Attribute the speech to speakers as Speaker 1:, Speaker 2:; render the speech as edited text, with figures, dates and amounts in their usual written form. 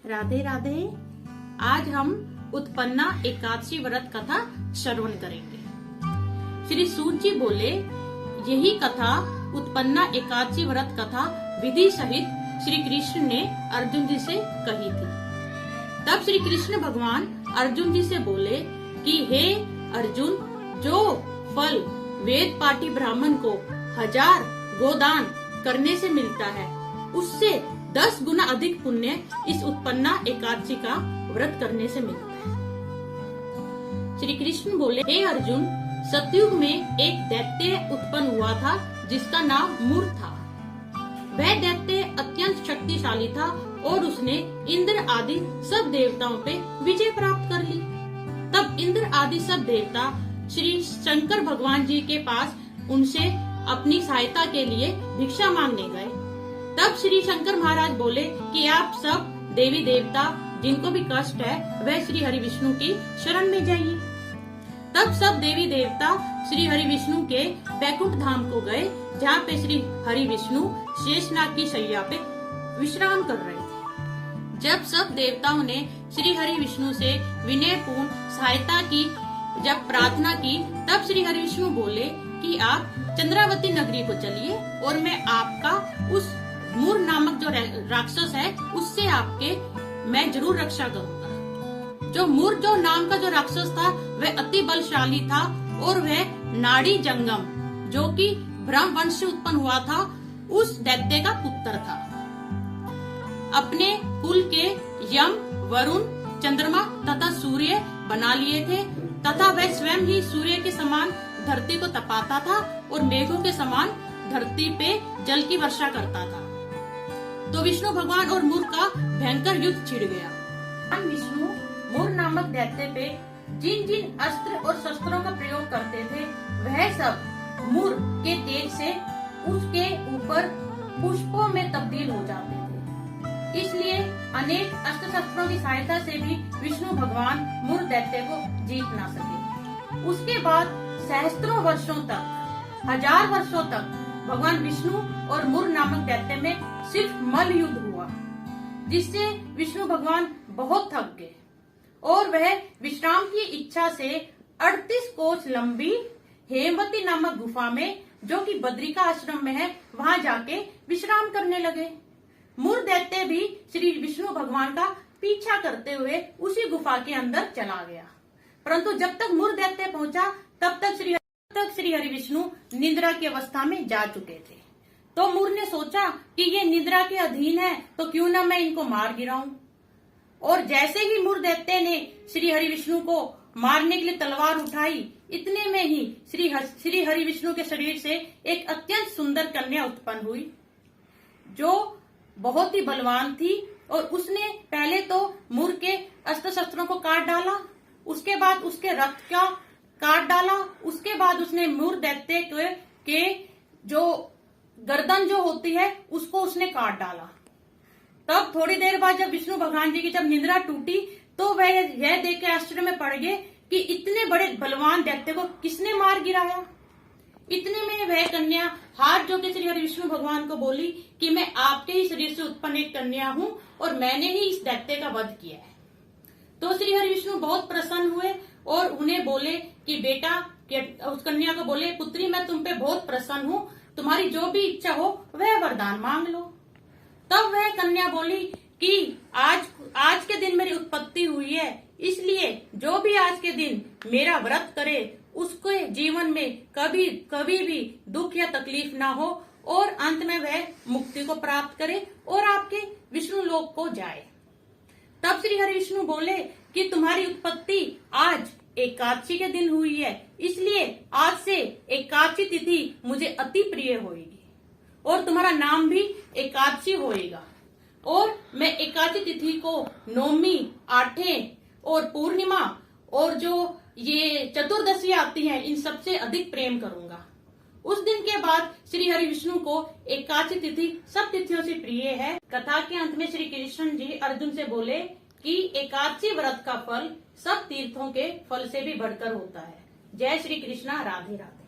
Speaker 1: राधे राधे। आज हम उत्पन्ना एकादशी व्रत कथा श्रवण करेंगे। श्री सूत जी बोले, यही कथा उत्पन्ना एकादशी व्रत कथा विधि सहित श्री कृष्ण ने अर्जुन जी से कही थी। तब श्री कृष्ण भगवान अर्जुन जी से बोले कि हे अर्जुन, जो फल वेद पाठी ब्राह्मण को 1000 गोदान करने से मिलता है, उससे 10 गुना अधिक पुण्य इस उत्पन्ना एकादशी का व्रत करने से मिलता है। श्री कृष्ण बोले, हे अर्जुन, सतयुग में एक दैत्य उत्पन्न हुआ था जिसका नाम मूर था। वह दैत्य अत्यंत शक्तिशाली था और उसने इंद्र आदि सब देवताओं पे विजय प्राप्त कर ली। तब इंद्र आदि सब देवता श्री शंकर भगवान जी के पास उनसे अपनी सहायता के लिए भिक्षा मांगने गए। तब श्री शंकर महाराज बोले कि आप सब देवी देवता जिनको भी कष्ट है वह श्री हरि विष्णु की शरण में जाइए। तब सब देवी देवता श्री हरि विष्णु के बैकुंठ धाम को गए, जहाँ पे श्री हरि विष्णु शेषनाग की शैया पे विश्राम कर रहे थे। जब सब देवताओं ने श्री हरि विष्णु से विनयपूर्ण सहायता की, जब प्रार्थना की, तब श्री हरि विष्णु बोले कि आप चंद्रावती नगरी को चलिए और मैं आपका उस मूर नामक जो राक्षस है उससे आपके मैं जरूर रक्षा करूंगा। जो मूर जो नाम का जो राक्षस था वह अति बलशाली था और वह नाड़ी जंगम जो कि ब्रह्म वंश से उत्पन्न हुआ था उस दैत्य का पुत्र था। अपने कुल के यम, वरुण, चंद्रमा तथा सूर्य बना लिए थे तथा वह स्वयं ही सूर्य के समान धरती को तपाता था और मेघों के समान धरती पे जल की वर्षा करता था। तो विष्णु भगवान और मूर का भयंकर युद्ध छिड़ गया। विष्णु मूर नामक दैत्य पे जिन जिन अस्त्र और शस्त्रों का प्रयोग करते थे वह सब मूर के तेज से उसके ऊपर पुष्पों में तब्दील हो जाते थे। इसलिए अनेक अस्त्र शस्त्रों की सहायता से भी विष्णु भगवान मूर दैत्य को जीत ना सके। उसके बाद सहस्त्रों वर्षों तक, 1000 वर्षों तक भगवान विष्णु और मूर नामक दैत्य में सिर्फ मल युद्ध हुआ, जिससे विष्णु भगवान बहुत थक गए और वह विश्राम की इच्छा से 38 कोस लंबी हेमवती नामक गुफा में, जो कि बद्रिका आश्रम में है, वहां जाके विश्राम करने लगे। मूर दैत्य भी श्री विष्णु भगवान का पीछा करते हुए उसी गुफा के अंदर चला गया। परंतु जब तक मूर दैत्य पहुंचा तब तक श्री हरि विष्णु निद्रा की अवस्था में जा चुके थे। तो मूर ने सोचा कि ये निद्रा के अधीन है तो क्यों ना मैं इनको मार गिराऊं। और जैसे ही मूर दैत्य ने श्री हरि विष्णु को मारने के लिए तलवार उठाई, इतने में ही श्री हरि विष्णु के शरीर से एक अत्यंत सुंदर कन्या उत्पन्न हुई, जो बहुत ही बलवान थी। और उसने पहले तो मूर के अस्त्र शस्त्रों को काट डाला, उसके बाद उसके रथ का काट डाला, उसके बाद उसने मूर दैत्य के जो गर्दन जो होती है उसको उसने काट डाला। तब थोड़ी देर बाद जब विष्णु भगवान जी की जब निद्रा टूटी तो वह यह देख के आश्चर्य में पड़ गए कि इतने बड़े बलवान दैत्य को किसने मार गिराया। इतने में वह कन्या हाथ जो के श्री हरि विष्णु भगवान को बोली कि मैं आपके ही शरीर से उत्पन्न एक कन्या हूँ और मैंने ही इस दैत्य का वध किया है। तो श्री हरि विष्णु बहुत प्रसन्न हुए और उन्हें बोले कि बेटा, उस कन्या को बोले, पुत्री मैं तुम पे बहुत प्रसन्न हूँ, तुम्हारी जो भी इच्छा हो वह वरदान मांग लो। तब वह कन्या बोली कि आज के दिन मेरी उत्पत्ति हुई है, इसलिए जो भी आज के दिन मेरा व्रत करे उसके जीवन में कभी भी दुख या तकलीफ ना हो और अंत में वह मुक्ति को प्राप्त करे और आपके विष्णु लोक को जाए। तब श्री हरि विष्णु बोले कि तुम्हारी उत्पत्ति आज एकादशी के दिन हुई है, इसलिए आज से एकादशी तिथि मुझे अति प्रिय होगी और तुम्हारा नाम भी एकादशी होएगा। और मैं एकादशी तिथि को नौमी, आठे और पूर्णिमा और जो ये चतुर्दशी आती है इन सबसे अधिक प्रेम करूंगा। उस दिन के बाद श्री हरि विष्णु को एकादशी तिथि सब तिथियों से प्रिय है। कथा के अंत में श्री कृष्ण जी अर्जुन से बोले कि एकादशी व्रत का फल सब तीर्थों के फल से भी बढ़कर होता है। जय श्री कृष्णा, राधे राधे।